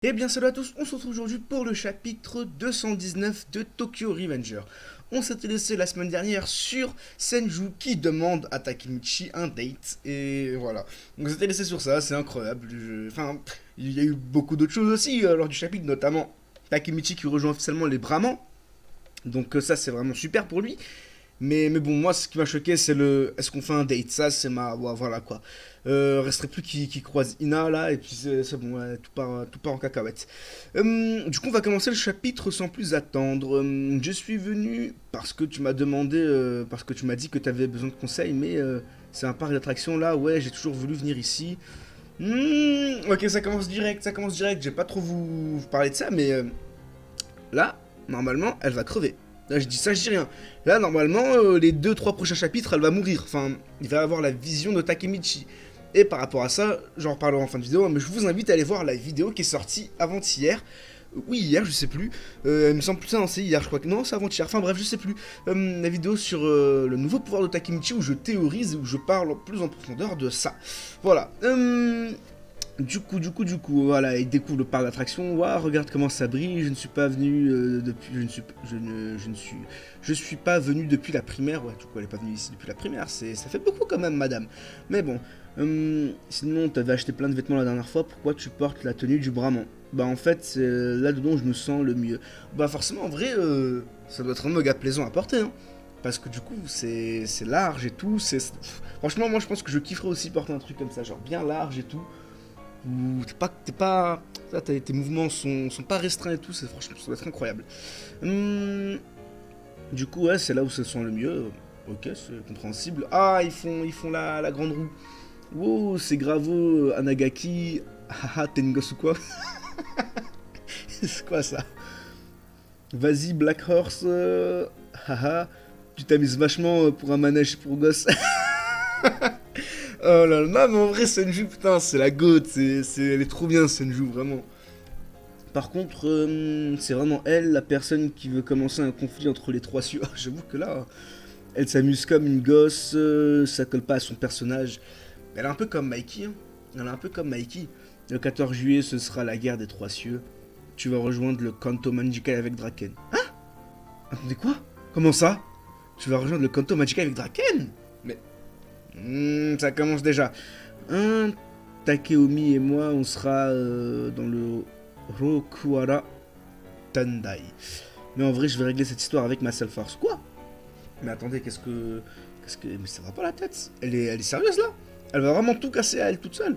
Eh bien salut à tous, on se retrouve aujourd'hui pour le chapitre 219 de Tokyo Revenger. On s'était laissé la semaine dernière sur Senju qui demande à Takemichi un date, et voilà. On s'était laissé sur ça, c'est incroyable. Enfin, il y a eu beaucoup d'autres choses aussi lors du chapitre, notamment Takemichi qui rejoint officiellement les Brahmans, donc ça c'est vraiment super pour lui. Mais bon, moi, ce qui m'a choqué, c'est le. Est-ce qu'on fait un date? Ça, c'est ma. Ouais, voilà quoi. Resterait plus qu'il croise Ina là, et puis c'est bon, ouais, tout part en cacahuète. Du coup, on va commencer le chapitre sans plus attendre. Je suis venu parce que tu m'as demandé. Parce que tu m'as dit que tu avais besoin de conseils, mais c'est un parc d'attractions là, ouais, j'ai toujours voulu venir ici. Ok, ça commence direct, ça commence direct. J'ai pas trop vous parler de ça, mais là, normalement, elle va crever. Là, je dis ça, je dis rien. Là, normalement, les deux trois prochains chapitres, elle va mourir. Enfin, il va avoir la vision de Takemichi. Et par rapport à ça, j'en reparlerai en fin de vidéo, mais je vous invite à aller voir la vidéo qui est sortie avant-hier. Oui, hier, je sais plus. Il me semble plus ça, non, c'est hier, je crois que. Non, c'est avant-hier. Enfin bref, je sais plus. La vidéo sur le nouveau pouvoir de Takemichi où je théorise, où je parle plus en profondeur de ça. Voilà. Du coup, voilà, il découvre le parc d'attractions. Waouh, regarde comment ça brille. Je ne suis pas venu depuis. Je suis pas venu depuis la primaire. Ouais, du coup, elle est pas venue ici depuis la primaire. Ça fait beaucoup quand même, madame. Mais bon. Sinon, t'avais acheté plein de vêtements la dernière fois. Pourquoi tu portes la tenue du Brahman? Bah, en fait, c'est là-dedans je me sens le mieux. Bah, forcément, en vrai, ça doit être un méga plaisant à porter, hein. Parce que du coup, c'est large et tout. Franchement, moi, je pense que je kifferais aussi porter un truc comme ça, genre bien large et tout où tes mouvements sont pas restreints et tout, c'est franchement ça doit être incroyable. Hum, du coup ouais c'est là où ça se sent le mieux. Ok c'est compréhensible. Ah ils font la grande roue. Wow c'est Gravo Anagaki haha Tengosu quoi. C'est quoi ça? Vas-y Black Horse haha tu t'amuses vachement pour un manège pour gosses. Oh là là, non, mais en vrai, Senju, putain, c'est la goat, elle est trop bien, Senju, vraiment. Par contre, c'est vraiment elle, la personne qui veut commencer un conflit entre les trois cieux. J'avoue que là, elle s'amuse comme une gosse, ça colle pas à son personnage. Elle est un peu comme Mikey, hein. Elle est un peu comme Mikey. Le 14 juillet, ce sera la guerre des trois cieux. Tu vas rejoindre le Kanto Magikai avec Draken. Hein? Attendez quoi? Comment ça? Tu vas rejoindre le Kanto Magikai avec Draken? Mais ça commence déjà. Un Takeomi et moi, on sera dans le Rokuara Tandai. Mais en vrai, je vais régler cette histoire avec ma seule force. Quoi? Mais attendez, Mais ça va pas la tête. Elle est sérieuse là? Elle va vraiment tout casser à elle toute seule.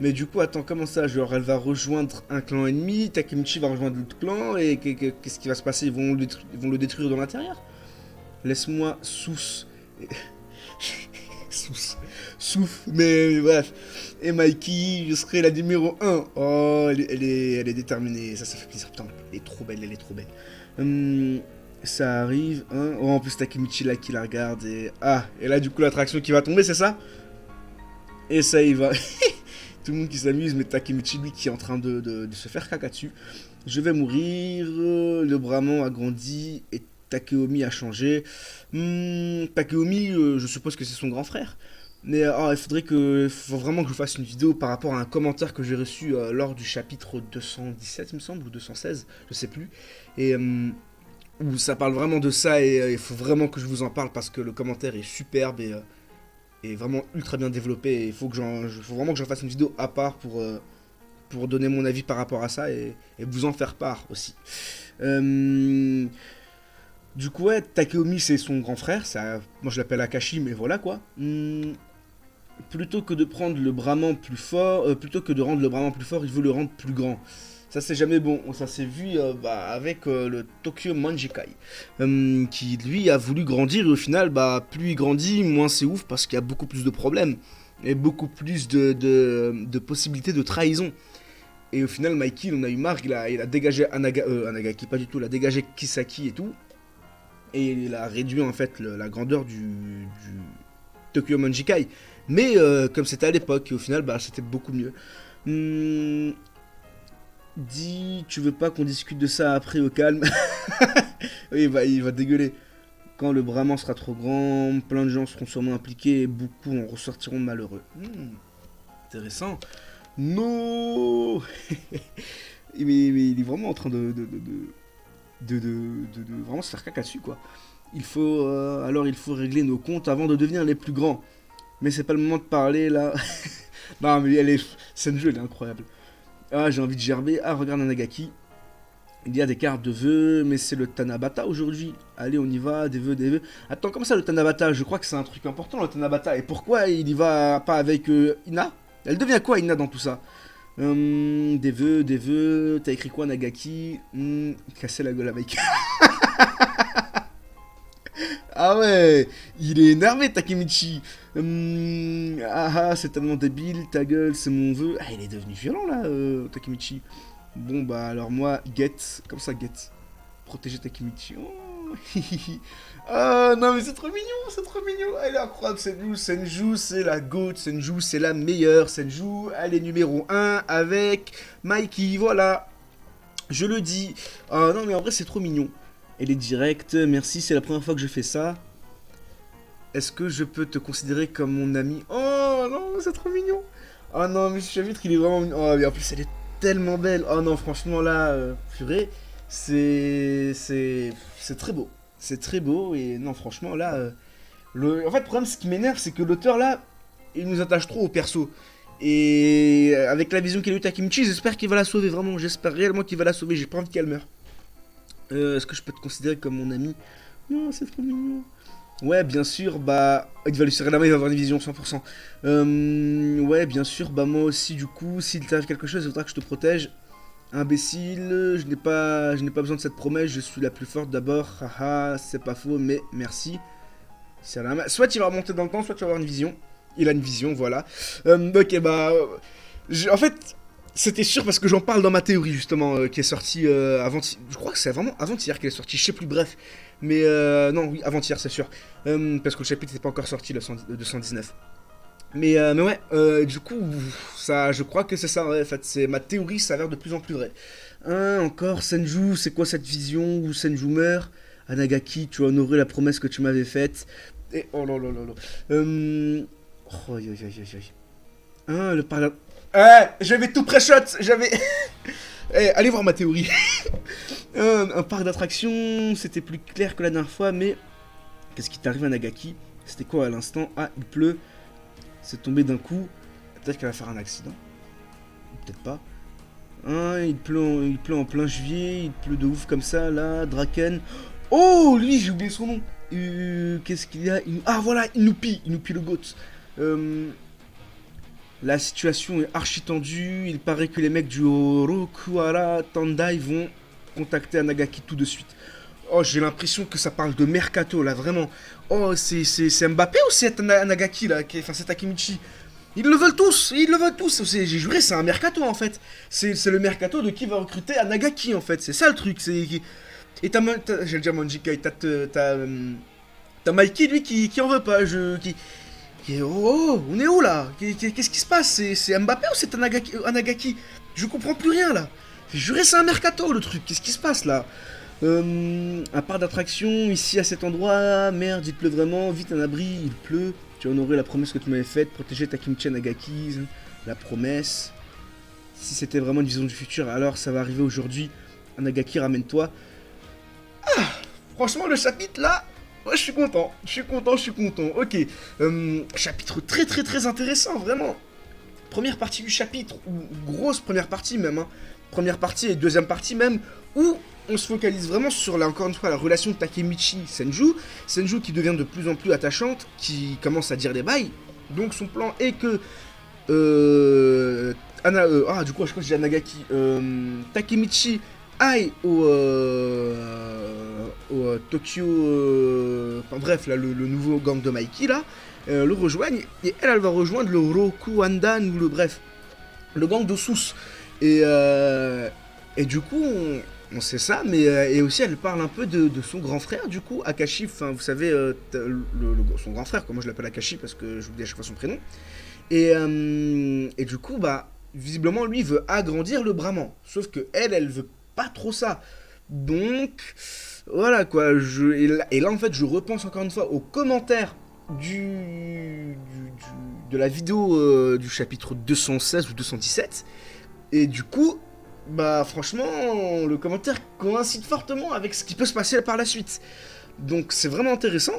Mais du coup, attends, comment ça? Genre, elle va rejoindre un clan ennemi, Takemichi va rejoindre l'autre clan, et qu'est-ce qui va se passer? Ils vont le détruire de l'intérieur? Laisse-moi sous. Sous. Souffle, mais bref. Et Mikey, je serai la numéro un. Oh, elle est déterminée. Ça fait plaisir. Putain, elle est trop belle, elle est trop belle. Ça arrive, hein. Oh, en plus, Takemichi là qui la regarde. Et là, du coup, l'attraction qui va tomber, c'est ça? Et ça y va. Tout le monde qui s'amuse, mais Takemichi, lui, qui est en train de se faire caca dessus. Je vais mourir. Le Brahman a grandi et Takeomi a changé. Takeomi, je suppose que c'est son grand frère. Mais il faut vraiment que je fasse une vidéo par rapport à un commentaire que j'ai reçu lors du chapitre 217, il me semble, ou 216, je sais plus. Et où ça parle vraiment de ça et il faut vraiment que je vous en parle parce que le commentaire est superbe et vraiment ultra bien développé. Et faut vraiment que j'en fasse une vidéo à part pour donner mon avis par rapport à ça et vous en faire part aussi. Euh, du coup, ouais, Takeomi c'est son grand frère, moi je l'appelle Akashi, mais voilà quoi. Plutôt que de prendre le Brahman plus fort, plutôt que de rendre le Brahman plus fort, il veut le rendre plus grand. Ça c'est jamais bon, ça s'est vu avec le Tokyo Manjikai, qui lui a voulu grandir et au final, plus il grandit, moins c'est ouf parce qu'il y a beaucoup plus de problèmes et beaucoup plus de possibilités de trahison. Et au final, Mikey, il en a eu marre, il a dégagé Anagaki, pas du tout, il a dégagé Kisaki et tout, et il a réduit en fait la grandeur du Tokyo Manjikai. Mais comme c'était à l'époque, et au final, c'était beaucoup mieux. Hum, Dis, tu veux pas qu'on discute de ça après au calme? Oui, il va dégueuler. Quand le Brahman sera trop grand, plein de gens seront sûrement impliqués et beaucoup en ressortiront malheureux. Intéressant. Non. Mais il est vraiment en train de vraiment se faire caca dessus, quoi. Alors il faut régler nos comptes avant de devenir les plus grands. Mais c'est pas le moment de parler, là. Non, mais Senju, elle est incroyable. Ah, j'ai envie de gerber. Ah, regarde un Nagaki. Il y a des cartes de vœux, mais c'est le Tanabata aujourd'hui. Allez, on y va, des vœux, des vœux. Attends, comment ça le Tanabata? Je crois que c'est un truc important le Tanabata. Et pourquoi il y va pas avec Ina? Elle devient quoi Ina dans tout ça? Des vœux, t'as écrit quoi Nagaki? Casser la gueule avec. Ah ouais, il est énervé Takemichi. C'est tellement débile, ta gueule, c'est mon vœu. Ah, il est devenu violent là, Takemichi. Bon bah alors moi, get, comme ça get. Protéger Takemichi. Oh, ah non mais c'est trop mignon, c'est trop mignon. Elle est incroyable Senju, Senju c'est la GOAT, Senju c'est la meilleure, Senju elle est numéro 1 avec Mikey, voilà. Je le dis. Ah non mais en vrai c'est trop mignon. Elle est directe, merci, c'est la première fois que je fais ça. Est-ce que je peux te considérer comme mon ami? Oh non, c'est trop mignon. Oh non, mais ce chapitre, il est vraiment mignon. Oh, mais en plus, elle est tellement belle. Oh non, franchement, là, purée, c'est très beau. C'est très beau, et non, franchement, là... En fait, le problème, ce qui m'énerve, c'est que l'auteur, là, il nous attache trop au perso. Et avec la vision qu'il a eu Takemichi, j'espère qu'il va la sauver, vraiment. J'espère réellement qu'il va la sauver, j'ai pas envie qu'elle meure. Est-ce que je peux te considérer comme mon ami? Non, c'est trop mignon. Ouais, bien sûr, bah... Il va lui serrer la main, il va avoir une vision 100%. Ouais, bien sûr, bah moi aussi, du coup, s'il t'arrive quelque chose, il faudra que je te protège. Imbécile, je n'ai pas besoin de cette promesse, je suis la plus forte d'abord. Haha, c'est pas faux, mais merci. Soit il va remonter dans le temps, soit tu vas avoir une vision. Il a une vision, voilà. Ok, bah... En fait... C'était sûr parce que j'en parle dans ma théorie justement qui est sortie avant. Je crois que c'est vraiment avant-hier qu'elle est sortie, je sais plus, bref. Mais non, oui, avant-hier, c'est sûr. Parce que le chapitre n'était pas encore sorti, le 219. Mais ouais, du coup, ça, je crois que c'est ça, ouais, en fait. Ma théorie s'avère de plus en plus vraie. Encore, Senju, c'est quoi cette vision où Senju meurt? Anagaki, tu as honoré la promesse que tu m'avais faite. Et oh là là là là. Oh, aïe aïe aïe aïe. Le parla... j'avais tout pré-shot, j'avais... allez voir ma théorie. Un parc d'attractions, c'était plus clair que la dernière fois, mais... Qu'est-ce qui t'arrive à Nagaki? C'était quoi à l'instant? Ah, il pleut. C'est tombé d'un coup. Peut-être qu'elle va faire un accident. Peut-être pas. Il pleut en plein juillet, il pleut de ouf comme ça, là, Draken. Oh, lui, j'ai oublié son nom. Qu'est-ce qu'il y a? Ah, voilà, Inupi le GOAT. La situation est archi tendue. Il paraît que les mecs du Orokuhara Tendai vont contacter Anagaki tout de suite. Oh, j'ai l'impression que ça parle de Mercato, là, vraiment. Oh, c'est Mbappé ou c'est Anagaki, là? Enfin, c'est Takemichi. Ils le veulent tous, J'ai juré, c'est un Mercato, en fait. C'est le Mercato de qui va recruter Anagaki, en fait. C'est ça, le truc. Et j'allais dire Manjikai, t'as Mikey, lui, qui en veut pas. Oh, on est où là? Qu'est-ce qui se passe? C'est Mbappé ou c'est Anagaki? Je comprends plus rien là. J'ai juré, c'est un mercato le truc. Qu'est-ce qui se passe là? Un parc d'attraction ici à cet endroit. Merde, il pleut vraiment. Vite un abri, il pleut. Tu as honoré la promesse que tu m'avais faite. Protéger Takemichi Anagaki. La promesse. Si c'était vraiment une vision du futur, alors ça va arriver aujourd'hui. Anagaki, ramène-toi. Ah, franchement, le chapitre là. Ouais, je suis content. Ok. Chapitre très très très intéressant, vraiment. Première partie du chapitre, ou grosse première partie même. Hein. Première partie et deuxième partie même, où on se focalise vraiment sur, là encore une fois, la relation de Takemichi-Senju. Senju qui devient de plus en plus attachante, qui commence à dire des bails. Donc son plan est que... du coup, je crois que j'ai Nagaki. Takemichi aille au Tokyo... enfin bref, là, le nouveau gang de Mikey, là, le rejoigne, et elle va rejoindre le Rokuandan, ou le gang de Sous. Et du coup, on sait ça, mais et aussi elle parle un peu de son grand frère, du coup, Akashi, enfin vous savez, son grand frère, moi je l'appelle Akashi parce que j'oublie à chaque fois son prénom. Et du coup, bah, visiblement, lui veut agrandir le Brahman, sauf que elle veut pas trop ça. Donc, voilà quoi, et là en fait, je repense encore une fois aux commentaires de la vidéo du chapitre 216 ou 217, et du coup, bah franchement, le commentaire coïncide fortement avec ce qui peut se passer par la suite. Donc c'est vraiment intéressant.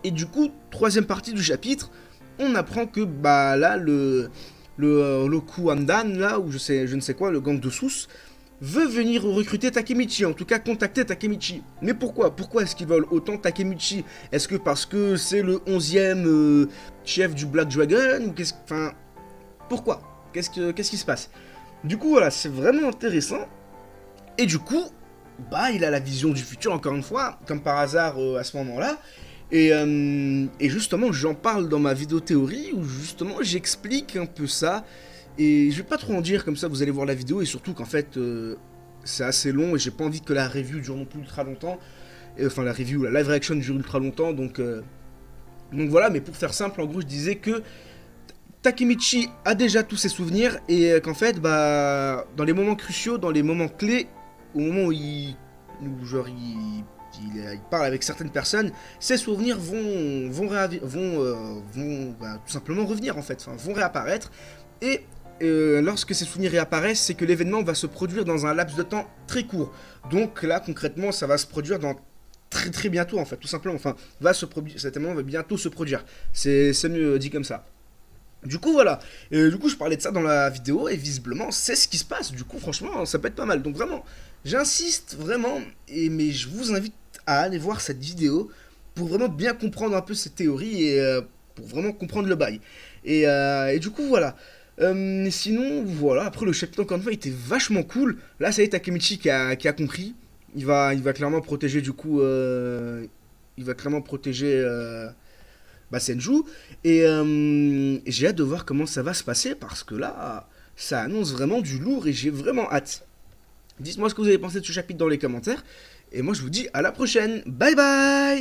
Et du coup, troisième partie du chapitre, on apprend que bah là, le Kuandan, là, ou je ne sais quoi, le gang de Sous, veut venir recruter Takemichi, en tout cas contacter Takemichi. Mais pourquoi? Pourquoi est-ce qu'ils veulent autant Takemichi? Est-ce que parce que c'est le 11e chef du Black Dragon? Ou qu'est-ce... Enfin, pourquoi? Qu'est-ce qui se passe? Du coup, voilà, c'est vraiment intéressant. Et du coup, bah, il a la vision du futur, encore une fois, comme par hasard à ce moment-là. Et justement, j'en parle dans ma vidéo théorie, où justement, j'explique un peu ça. Et je vais pas trop en dire, comme ça, vous allez voir la vidéo. Et surtout qu'en fait, c'est assez long, et j'ai pas envie que la review dure non plus ultra longtemps. Enfin, la review, la live reaction dure ultra longtemps, donc voilà, mais pour faire simple, en gros, je disais que Takemichi a déjà tous ses souvenirs et qu'en fait, bah, dans les moments cruciaux, dans les moments clés, au moment où il parle avec certaines personnes, ses souvenirs vont bah, tout simplement revenir en fait, enfin, vont réapparaître. Et lorsque ces souvenirs réapparaissent, c'est que l'événement va se produire dans un laps de temps très court. Donc là, concrètement, ça va se produire dans très très bientôt en fait, tout simplement. Enfin, cet événement va bientôt se produire. C'est mieux dit comme ça. Du coup, voilà. Du coup, je parlais de ça dans la vidéo et visiblement, c'est ce qui se passe. Du coup, franchement, ça peut être pas mal. Donc, vraiment, j'insiste vraiment, mais je vous invite à aller voir cette vidéo pour vraiment bien comprendre un peu cette théorie et pour vraiment comprendre le bail. Et du coup, voilà. Sinon, voilà. Après, le chapitre, encore une fois, il était vachement cool. Là, ça y est, Takemichi qui a compris. Il va clairement protéger, du coup. Il va clairement protéger. Bah, Senju. Et j'ai hâte de voir comment ça va se passer parce que là, ça annonce vraiment du lourd et j'ai vraiment hâte. Dites-moi ce que vous avez pensé de ce chapitre dans les commentaires. Et moi, je vous dis à la prochaine. Bye bye!